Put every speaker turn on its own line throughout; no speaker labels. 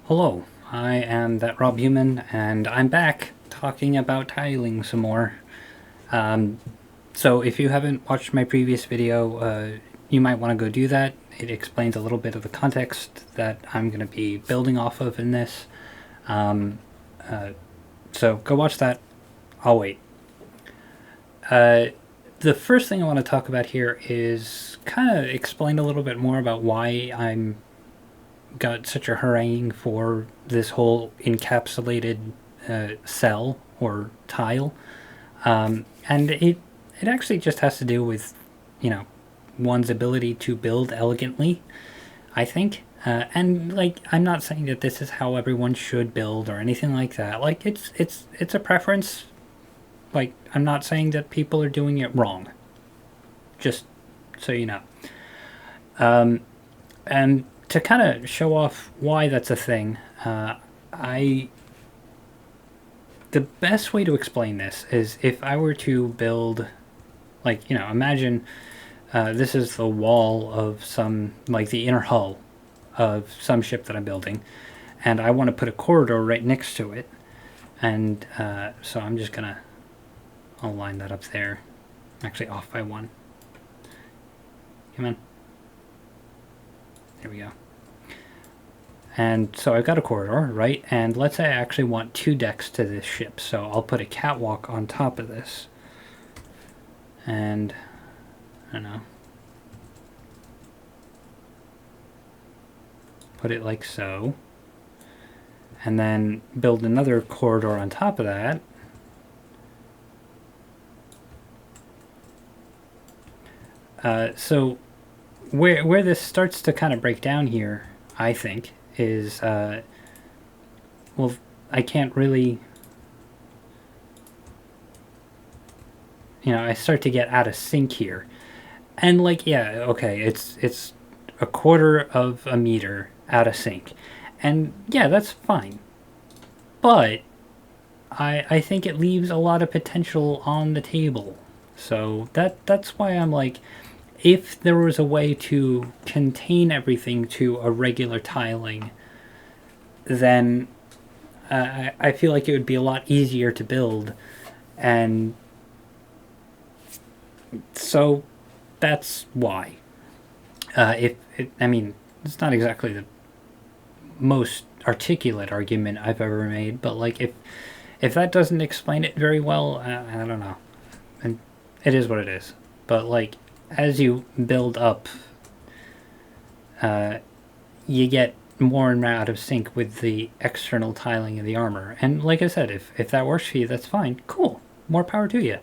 Hello, I am that Rob Human, and I'm back talking about tiling some more. So if you haven't watched my previous video, you might want to go do that. It explains a little bit of the context that I'm going to be building off of in this. So go watch that. I'll wait. The first thing I want to talk about here is kind of explain a little bit more about why I'm got such a harangue for this whole encapsulated cell or tile, and it actually just has to do with, you know, one's ability to build elegantly, I think. And like, I'm not saying that this is how everyone should build or anything like that. Like, it's a preference. Like, I'm not saying that people are doing it wrong. Just so you know. And to kind of show off why that's a thing, I the best way to explain this is if I were to build, like, imagine this is the wall of some, like the inner hull of some ship that I'm building, and I want to put a corridor right next to it, and so I'm just gonna, I'll line that up there, actually off by one. Come on. There we go. And so I've got a corridor, right? And let's say I actually want 2 decks to this ship. So I'll put a catwalk on top of this. And, I don't know. Put it like so. And then build another corridor on top of that. So where this starts to kind of break down here, I think, is, well, I can't really, I start to get out of sync here. And like, yeah, okay, it's a quarter of a meter out of sync. And yeah, that's fine. But I think it leaves a lot of potential on the table. So that's why I'm like, if there was a way to contain everything to a regular tiling, then I feel like it would be a lot easier to build. And so that's why. I mean, it's not exactly the most articulate argument I've ever made, but like, if that doesn't explain it very well, I don't know. And it is what it is. But like, as you build up, you get more and more out of sync with the external tiling of the armor. And like I said, if that works for you, that's fine. Cool. More power to you.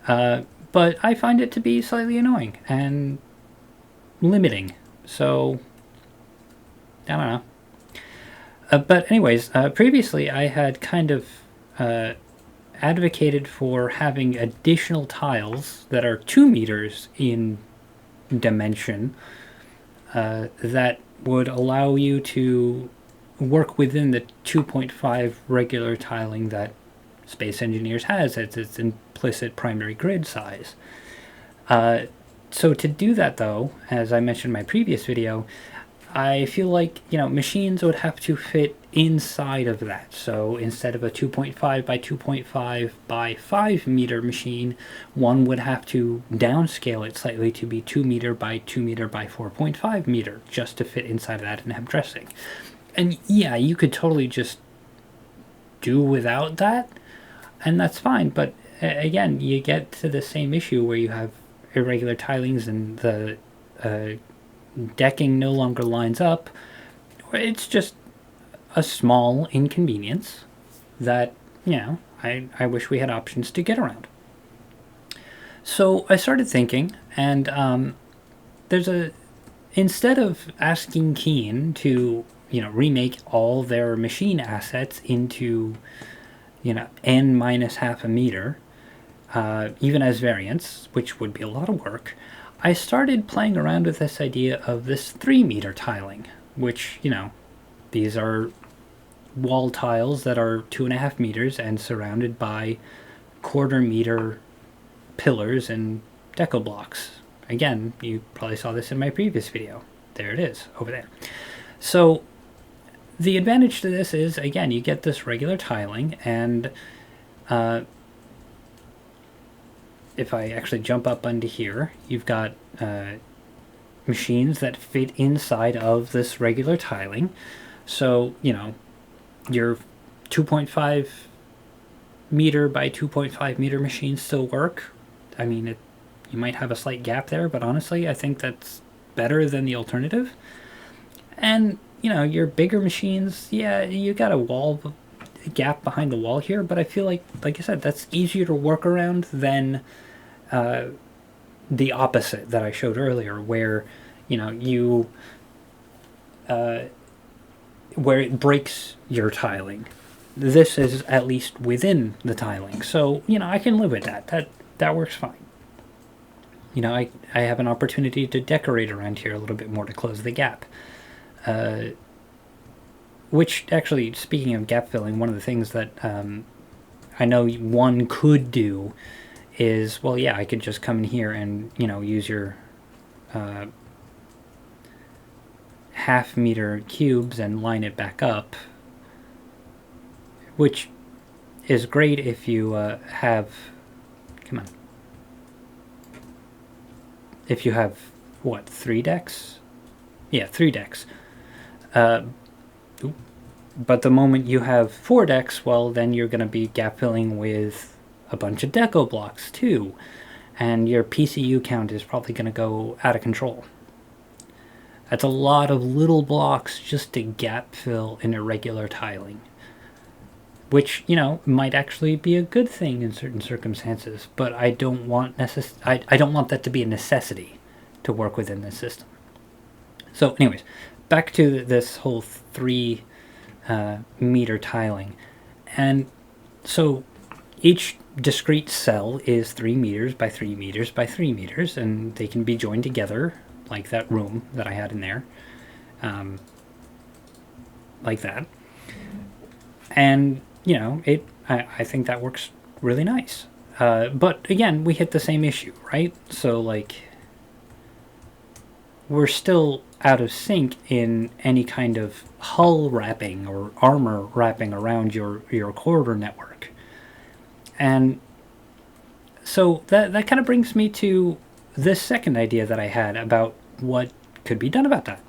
But I find it to be slightly annoying and limiting. So, I don't know. But anyways, previously I had kind of advocated for having additional tiles that are 2 meters in dimension, that would allow you to work within the 2.5 regular tiling that Space Engineers has as its implicit primary grid size. So to do that, though, as I mentioned in my previous video, I feel like, machines would have to fit inside of that. So instead of a 2.5 by 2.5 by 5 meter machine, one would have to downscale it slightly to be 2 meter by 2 meter by 4.5 meter, just to fit inside of that and have dressing. And yeah, you could totally just do without that, and that's fine. But again, you get to the same issue where you have irregular tilings and the decking no longer lines up. It's just a small inconvenience that, I wish we had options to get around. So I started thinking, and instead of asking Keen to, remake all their machine assets into, n minus half a meter, even as variants, which would be a lot of work, I started playing around with this idea of this 3 meter tiling, which, these are wall tiles that are 2.5 meters and surrounded by 1/4 meter pillars and deco blocks. Again, you probably saw this in my previous video. There it is, over there. So the advantage to this is, again, you get this regular tiling, and if I actually jump up onto here, you've got machines that fit inside of this regular tiling. So, you know, your 2.5 meter by 2.5 meter machines still work. I mean, you might have a slight gap there, but honestly, I think that's better than the alternative. And, you know, your bigger machines, yeah, you got a gap behind the wall here, but I feel like I said, that's easier to work around than the opposite that I showed earlier, where, you know, where it breaks your tiling. This is at least within the tiling, so, you know, I can live with that. That works fine. You know, I have an opportunity to decorate around here a little bit more to close the gap. Which, actually, speaking of gap filling, one of the things that I know one could do is, well, yeah, I could just come in here and, you know, use your half-meter cubes and line it back up, which is great if you have... Come on. If you have, what, 3 decks? Yeah, 3 decks. But the moment you have 4 decks, well, then you're going to be gap filling with a bunch of deco blocks too, and your PCU count is probably going to go out of control. That's a lot of little blocks just to gap fill in irregular tiling, which, you know, might actually be a good thing in certain circumstances, but I don't want I don't want that to be a necessity to work within this system. So anyways, back to this whole 3 meter tiling. And so each discrete cell is 3 meters by 3 meters by 3 meters, and they can be joined together like that room that I had in there, like that. And, you know, I think that works really nice. But again, we hit the same issue, right? So, like, we're still out of sync in any kind of hull wrapping or armor wrapping around your corridor network. And so that kind of brings me to this second idea that I had about what could be done about that.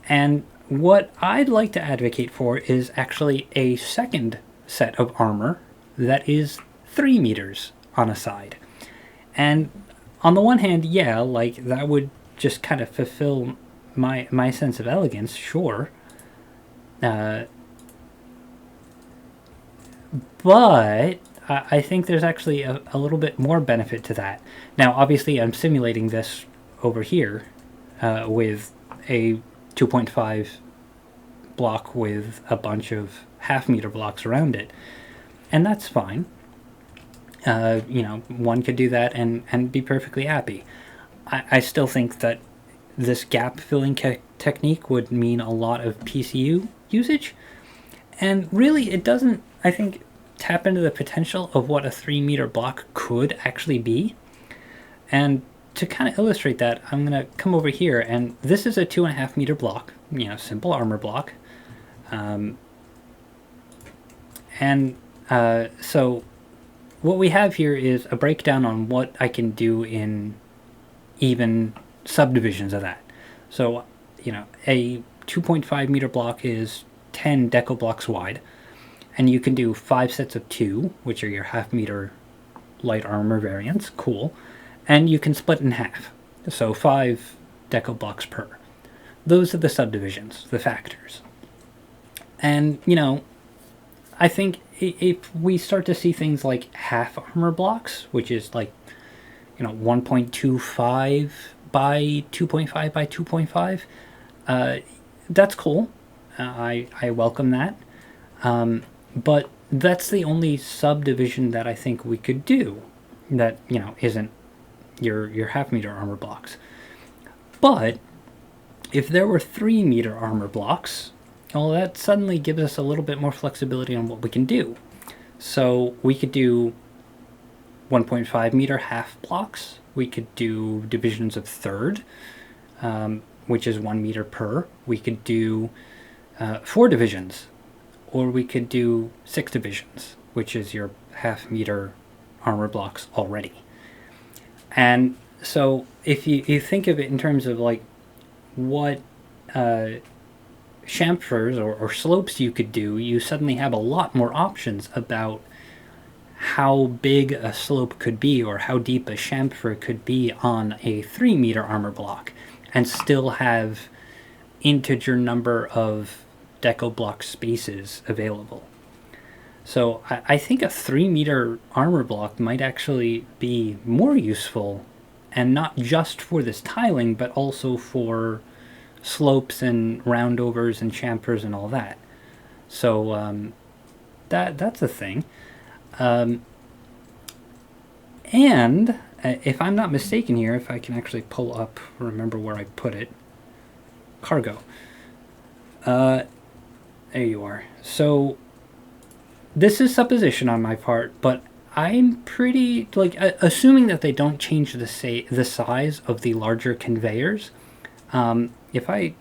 And what I'd like to advocate for is actually a second set of armor that is 3 meters on a side. And on the one hand, yeah, like, that would just kind of fulfill my sense of elegance, sure. But I think there's actually a little bit more benefit to that. Now, obviously, I'm simulating this over here with a 2.5 block with a bunch of half-meter blocks around it. And that's fine. You know, one could do that and be perfectly happy. I still think that this gap-filling technique would mean a lot of PCU usage. And really, it doesn't, I think, tap into the potential of what a 3 meter block could actually be. And to kind of illustrate that, I'm going to come over here, and this is a 2.5 meter block, you know, simple armor block. So what we have here is a breakdown on what I can do in even subdivisions of that. So, you know, a 2.5 meter block is 10 deco blocks wide, and you can do 5 sets of 2, which are your half-meter light armor variants. Cool. And you can split in half, so 5 deco blocks per. Those are the subdivisions, the factors. And, you know, I think if we start to see things like half armor blocks, which is like, you know, 1.25 by 2.5 by 2.5, that's cool. I welcome that. But that's the only subdivision that I think we could do that, you know, isn't your half-meter armor blocks. But if there were 3 meter armor blocks, well, that suddenly gives us a little bit more flexibility on what we can do. So we could do 1.5 meter half blocks. We could do divisions of third, which is 1 meter per. We could do 4 divisions, or we could do 6 divisions, which is your half-meter armor blocks already. And so if you think of it in terms of like what chamfers or slopes you could do, you suddenly have a lot more options about how big a slope could be or how deep a chamfer could be on a 3-meter armor block and still have integer number of deco block spaces available. So I think a 3-meter armor block might actually be more useful, and not just for this tiling, but also for slopes and roundovers and chamfers and all that. So that's a thing. And if I'm not mistaken here, if I can actually pull up, remember where I put it, cargo. There you are. So this is supposition on my part, but I'm pretty, like, assuming that they don't change the size of the larger conveyors. If I,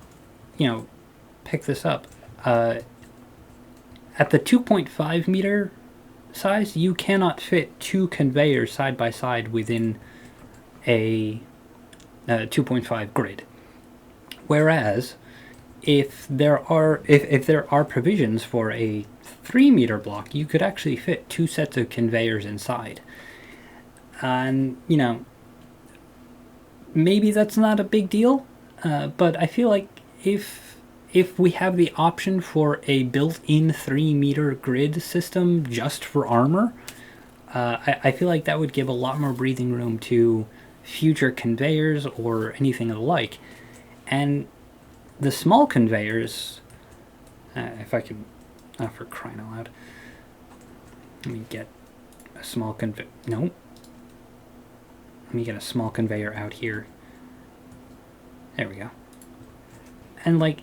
pick this up, at the 2.5 meter size, you cannot fit 2 conveyors side by side within a 2.5 grid. Whereas, if there are provisions for a 3-meter block, you could actually fit 2 sets of conveyors inside. And, maybe that's not a big deal, but I feel like if we have the option for a built-in 3-meter grid system just for armor, I feel like that would give a lot more breathing room to future conveyors or anything of the like. And the small conveyors, if I can, for crying out loud, let me get a small let me get a small conveyor out here. There we go. And like,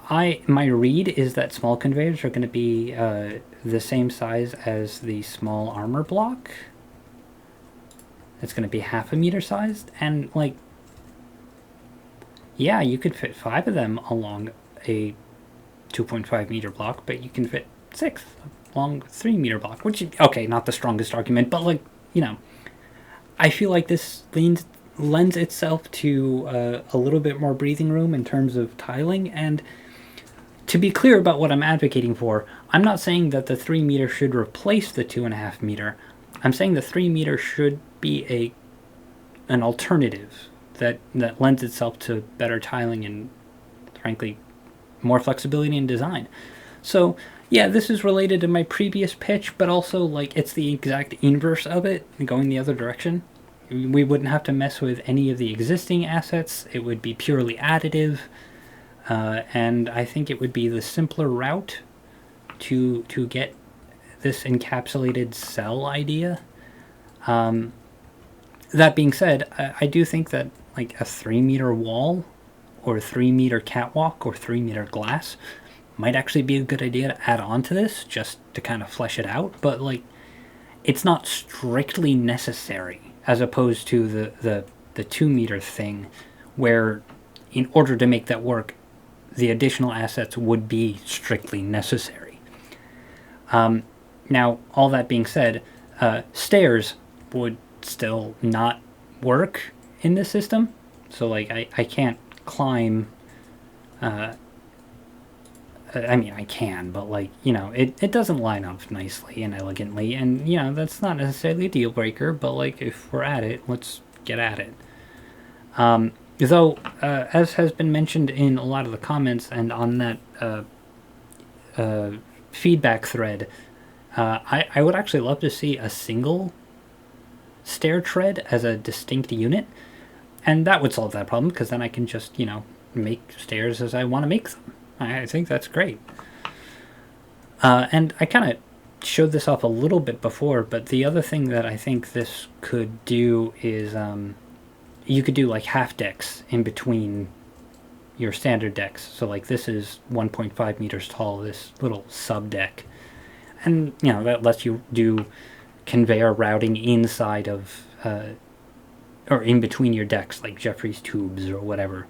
my read is that small conveyors are going to be the same size as the small armor block. It's going to be half a meter sized, and like, yeah, you could fit 5 of them along a 2.5 meter block, but you can fit 6 along 3-meter block, which, okay, not the strongest argument, but like, I feel like this lends itself to a little bit more breathing room in terms of tiling. And to be clear about what I'm advocating for, I'm not saying that the 3-meter should replace the 2.5 meter. I'm saying the 3-meter should be an alternative that lends itself to better tiling and, frankly, more flexibility in design. So yeah, this is related to my previous pitch, but also like it's the exact inverse of it, going the other direction. We wouldn't have to mess with any of the existing assets. It would be purely additive, and I think it would be the simpler route to get this encapsulated cell idea. That being said, I do think that like a 3-meter wall or 3-meter catwalk or 3-meter glass might actually be a good idea to add on to this, just to kind of flesh it out. But like, it's not strictly necessary, as opposed to the 2-meter thing, where in order to make that work, the additional assets would be strictly necessary. Now, all that being said, stairs would still not work in this system. So like, I can't climb, I mean, I can, but like, it doesn't line up nicely and elegantly, and that's not necessarily a deal breaker, but like, if we're at it, let's get at it. Though, as has been mentioned in a lot of the comments and on that feedback thread, I would actually love to see a single stair tread as a distinct unit, and that would solve that problem, because then I can just, make stairs as I want to make them. I think that's great. And I kind of showed this off a little bit before, but the other thing that I think this could do is you could do like half decks in between your standard decks. So like, this is 1.5 meters tall, this little sub deck, and that lets you do conveyor routing inside of or in between your decks, like Jeffrey's tubes or whatever.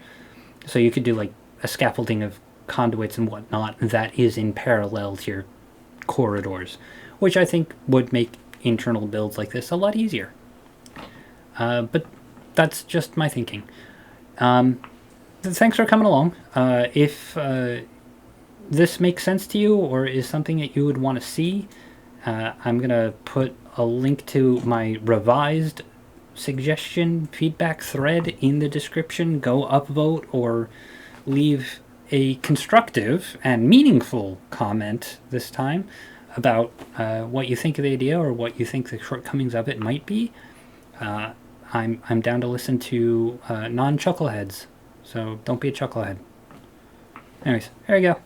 So you could do like a scaffolding of conduits and whatnot that is in parallel to your corridors, which I think would make internal builds like this a lot easier. But that's just my thinking. Thanks for coming along. If this makes sense to you or is something that you would want to see, I'm going to put a link to my revised suggestion feedback thread in the description. Go upvote or leave a constructive and meaningful comment this time about what you think of the idea or what you think the shortcomings of it might be. I'm down to listen to non-chuckleheads, so don't be a chucklehead. Anyways, there you go.